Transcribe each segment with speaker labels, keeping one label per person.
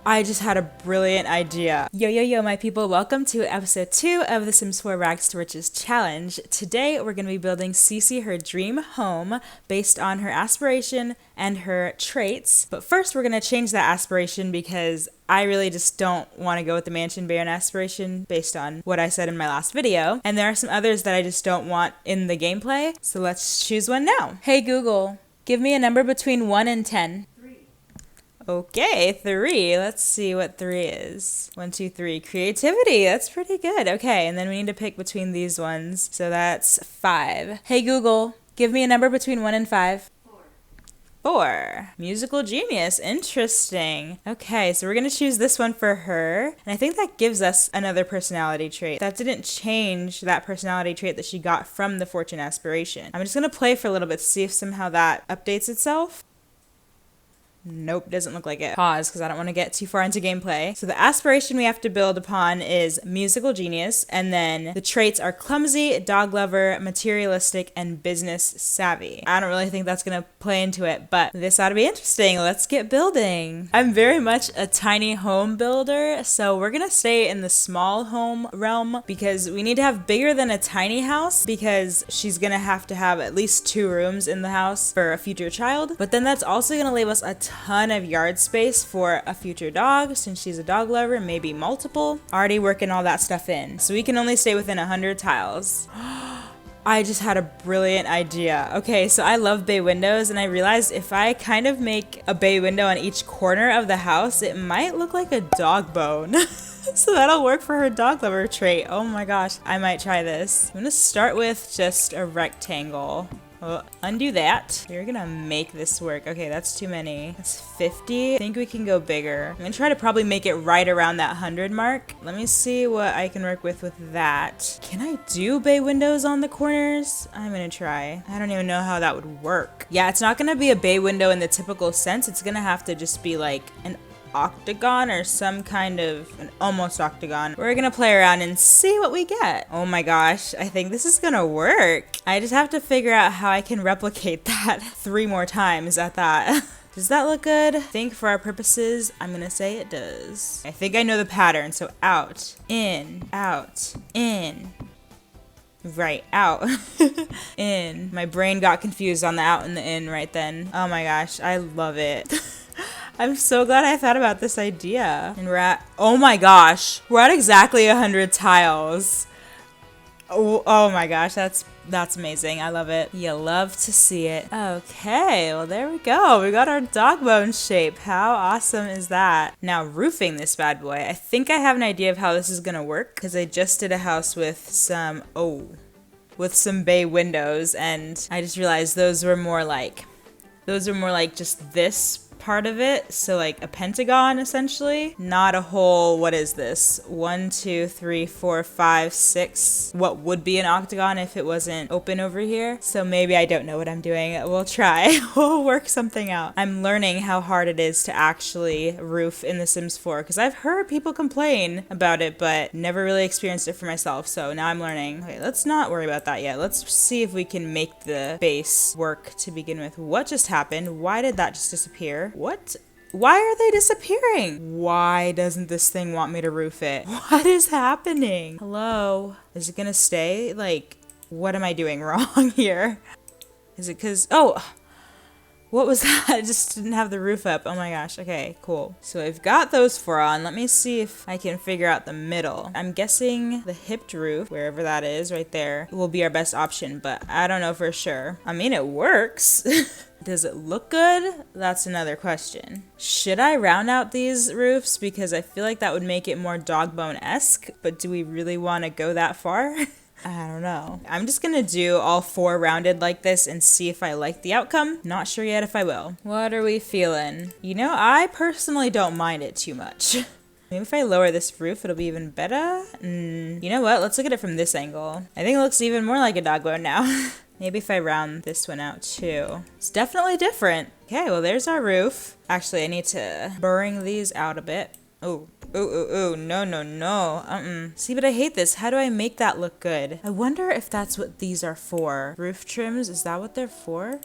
Speaker 1: I just had a brilliant idea. Yo, my people, welcome to episode 2 of the Sims 4 Rags to Riches challenge. Today, we're going to be building CeCe her dream home based on her aspiration and her traits. But first, we're going to change that aspiration because I really just don't want to go with the mansion baron aspiration based on what I said in my last video. And there are some others that I just don't want in the gameplay. So let's choose one now. Hey Google, give me a number between 1 and 10. Okay, 3. Let's see what 3 is. 1, 2, 3. Creativity. That's pretty good. Okay, and then we need to pick between these ones. So that's 5. Hey Google, give me a number between 1 and 5. 4. Musical genius. Interesting. Okay, so we're going to choose this one for her. And I think that gives us another personality trait. That didn't change that personality trait that she got from the fortune aspiration. I'm just going to play for a little bit to see if somehow that updates itself. Nope, doesn't look like it. Pause, because I don't want to get too far into gameplay. So the aspiration we have to build upon is musical genius, and then the traits are clumsy, dog lover, materialistic, and business savvy. I don't really think that's going to play into it, but this ought to be interesting. Let's get building. I'm very much a tiny home builder, so we're going to stay in the small home realm because we need to have bigger than a tiny house because she's going to have at least 2 rooms in the house for a future child. But then that's also going to leave us a ton of yard space for a future dog since she's a dog lover, maybe multiple. Already working all that stuff in. So we can only stay within 100 tiles. I just had a brilliant idea. Okay, so I love bay windows and I realized if I kind of make a bay window on each corner of the house, it might look like a dog bone. So that'll work for her dog lover trait. Oh my gosh, I might try this. I'm gonna start with just a rectangle. Well, undo that. We're gonna make this work. Okay, that's too many. That's 50. I think we can go bigger. I'm gonna try to probably make it right around that 100 mark. Let me see what I can work with that. Can I do bay windows on the corners? I'm gonna try. I don't even know how that would work. Yeah, it's not gonna be a bay window in the typical sense. It's gonna have to just be like an octagon or some kind of an almost octagon. We're gonna play around and see what we get. Oh my gosh, I think this is gonna work. I just have to figure out how I can replicate that 3 more times at that. Does that look good? I think for our purposes, I'm gonna say it does. I think I know the pattern. So out, in, right, out, in. My brain got confused on the out and the in right then. Oh my gosh, I love it. I'm so glad I thought about this idea. And we're at, oh my gosh, we're at exactly 100 tiles. Oh my gosh, that's amazing. I love it. You love to see it. Okay, well there we go. We got our dog bone shape. How awesome is that? Now roofing this bad boy. I think I have an idea of how this is gonna work because I just did a house with some bay windows and I just realized those were more like just this part of it, so like a pentagon essentially, not a whole, what is this, 1 2 3 4 5 6, what would be an octagon if it wasn't open over here. So maybe I don't know what I'm doing. We'll try. We'll work something out. I'm learning how hard it is to actually roof in The Sims 4 because I've heard people complain about it but never really experienced it for myself, so now I'm learning. Okay, let's not worry about that yet. Let's see if we can make the base work to begin with. What just happened? Why did that just disappear? What? Why are they disappearing? Why doesn't this thing want me to roof it? What is happening? Hello? Is it gonna stay? Like, what am I doing wrong here? Is it because, oh, what was that? I just didn't have the roof up. Oh my gosh. Okay, cool. So I've got those 4 on. Let me see if I can figure out the middle. I'm guessing the hipped roof, wherever that is right there, will be our best option, but I don't know for sure. I mean, it works. Does it look good? That's another question. Should I round out these roofs? Because I feel like that would make it more dog bone-esque, but do we really want to go that far? I don't know. I'm just gonna do all 4 rounded like this and see if I like the outcome. Not sure yet if I will. What are we feeling? You know, I personally don't mind it too much. Maybe if I lower this roof, it'll be even better. You know what? Let's look at it from this angle. I think it looks even more like a dog bone now. Maybe if I round this one out too. It's definitely different. Okay, well there's our roof. Actually, I need to bring these out a bit. Oh, Ooh, ooh, ooh, no, no, no. See, but I hate this. How do I make that look good? I wonder if that's what these are for. Roof trims, is that what they're for?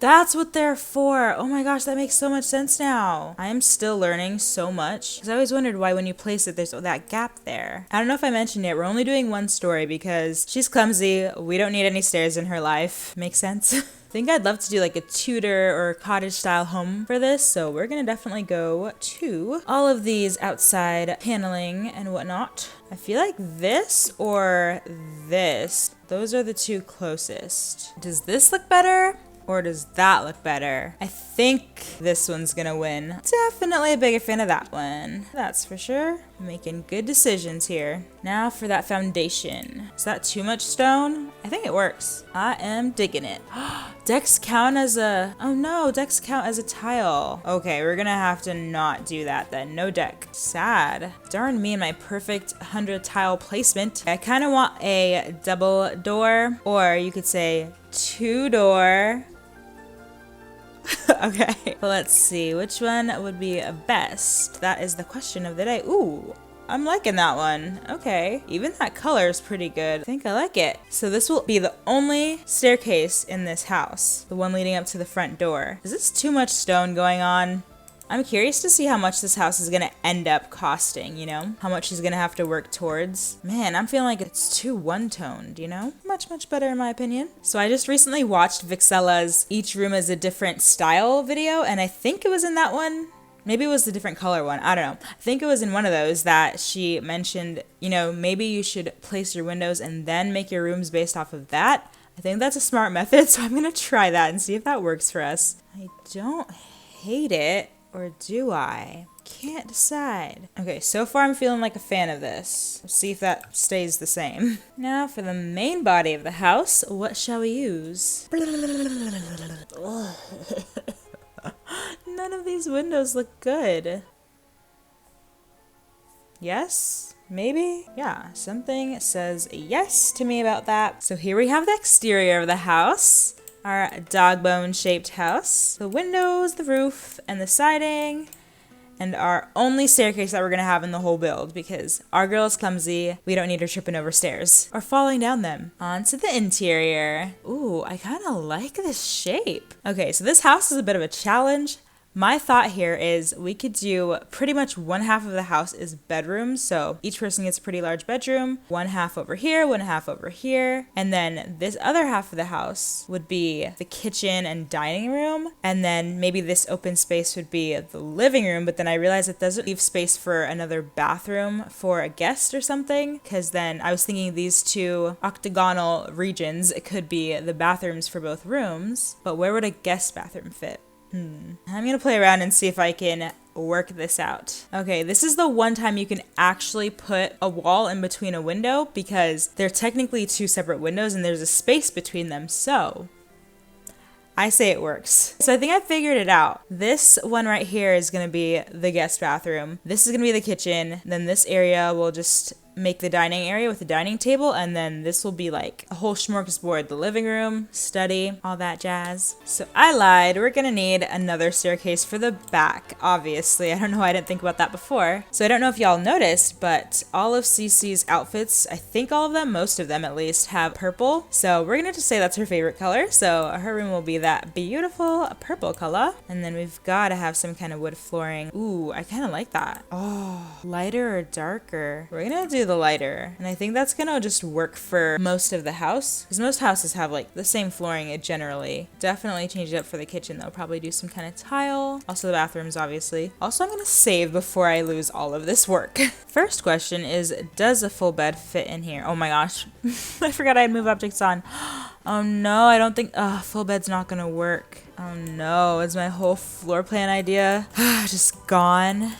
Speaker 1: That's what they're for. Oh my gosh, that makes so much sense now. I am still learning so much. Because I always wondered why when you place it, there's that gap there. I don't know if I mentioned it. We're only doing one story because she's clumsy. We don't need any stairs in her life. Makes sense? I think I'd love to do like a Tudor or cottage style home for this, so we're gonna definitely go to all of these outside paneling and whatnot. I feel like this or this, those are the two closest. Does this look better? Or does that look better? I think this one's gonna win. Definitely a bigger fan of that one. That's for sure. Making good decisions here. Now for that foundation. Is that too much stone? I think it works. I am digging it. Decks count as a, oh no, decks count as a tile. Okay, we're gonna have to not do that then. No deck. Sad. Darn me and my perfect 100 tile placement. I kind of want a double door, or you could say 2-door. Okay, well, let's see which one would be best. That is the question of the day. Ooh, I'm liking that one. Okay, even that color is pretty good. I think I like it. So this will be the only staircase in this house, the one leading up to the front door. Is this too much stone going on? I'm curious to see how much this house is gonna end up costing, you know? How much she's gonna have to work towards. Man, I'm feeling like it's too one-toned, you know? Much, much better in my opinion. So I just recently watched Vixella's Each Room is a Different Style video, and I think it was in that one. Maybe it was the different color one. I don't know. I think it was in one of those that she mentioned, you know, maybe you should place your windows and then make your rooms based off of that. I think that's a smart method, so I'm gonna try that and see if that works for us. I don't hate it. Or do I? Can't decide. Okay, so far I'm feeling like a fan of this. Let's see if that stays the same. Now for the main body of the house, what shall we use? None of these windows look good. Yes? Maybe? Yeah, something says yes to me about that. So here we have the exterior of the house. Our dog bone shaped house, the windows, the roof, and the siding, and our only staircase that we're gonna have in the whole build because our girl is clumsy. We don't need her tripping over stairs or falling down them. On to the interior. Ooh, I kind of like this shape. Okay, so this house is a bit of a challenge. My thought here is we could do pretty much one half of the house is bedrooms. So each person gets a pretty large bedroom, one half over here, one half over here. And then this other half of the house would be the kitchen and dining room. And then maybe this open space would be the living room. But then I realized it doesn't leave space for another bathroom for a guest or something. Because then I was thinking these two octagonal regions, it could be the bathrooms for both rooms. But where would a guest bathroom fit? I'm gonna play around and see if I can work this out. Okay, this is the one time you can actually put a wall in between a window because they're technically two separate windows and there's a space between them, so I say it works. So I think I figured it out. This one right here is gonna be the guest bathroom. This is gonna be the kitchen. Then this area will just make the dining area with the dining table, and then this will be like a whole smorgasbord, the living room, study, all that jazz. So I lied, we're gonna need another staircase for the back, obviously. I don't know why I didn't think about that before. So I don't know if y'all noticed, but all of CeCe's outfits, I think all of them, most of them at least, have purple. So we're gonna just say that's her favorite color. So her room will be that beautiful purple color. And then we've gotta have some kind of wood flooring. Ooh, I kinda like that. Oh, lighter or darker? We're gonna do the lighter, and I think that's gonna just work for most of the house because most houses have like the same flooring generally. Definitely change it up for the kitchen though. Probably do some kind of tile. Also the bathrooms, obviously. Also, I'm gonna save before I lose all of this work. First question is, does a full bed fit in here? Oh my gosh, I forgot I had move objects on. Oh no, I don't think full bed's not gonna work. Oh no, is my whole floor plan idea just gone?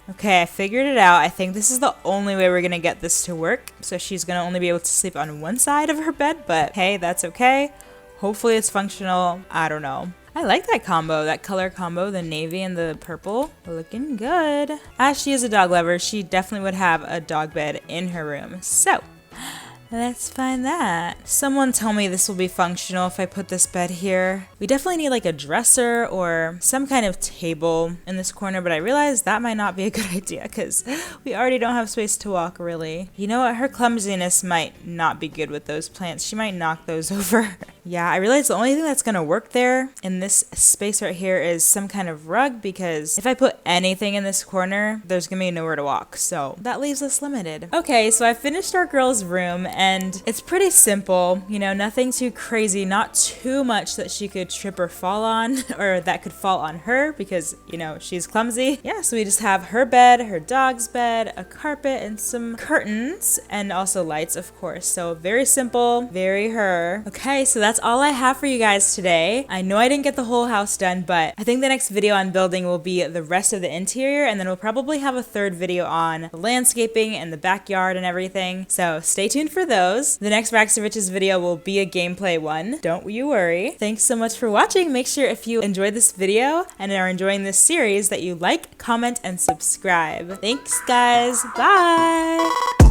Speaker 1: Okay, I figured it out. I think this is the only way we're gonna get this to work. So she's gonna only be able to sleep on one side of her bed, but hey, that's okay. Hopefully it's functional. I don't know. I like that combo, that color combo, the navy and the purple. Looking good. As she is a dog lover, she definitely would have a dog bed in her room. So Let's find that. Someone tell me this will be functional if I put this bed here. We definitely need like a dresser or some kind of table in this corner, but I realized that might not be a good idea because we already don't have space to walk really. You know what? Her clumsiness might not be good with those plants. She might knock those over. Yeah, I realized the only thing that's gonna work there in this space right here is some kind of rug, because if I put anything in this corner, there's gonna be nowhere to walk. So that leaves us limited. Okay, so I finished our girl's room and it's pretty simple, you know, nothing too crazy, not too much that she could trip or fall on or that could fall on her because, you know, she's clumsy. Yeah, so we just have her bed, her dog's bed, a carpet, and some curtains, and also lights, of course. So very simple, very her. Okay, so that's all I have for you guys today. I know I didn't get the whole house done, but I think the next video on building will be the rest of the interior, and then we'll probably have a third video on the landscaping and the backyard and everything. So stay tuned for those. The next Rags to Riches video will be a gameplay one. Don't you worry. Thanks so much for watching. Make sure if you enjoyed this video and are enjoying this series that you like, comment, and subscribe. Thanks guys. Bye.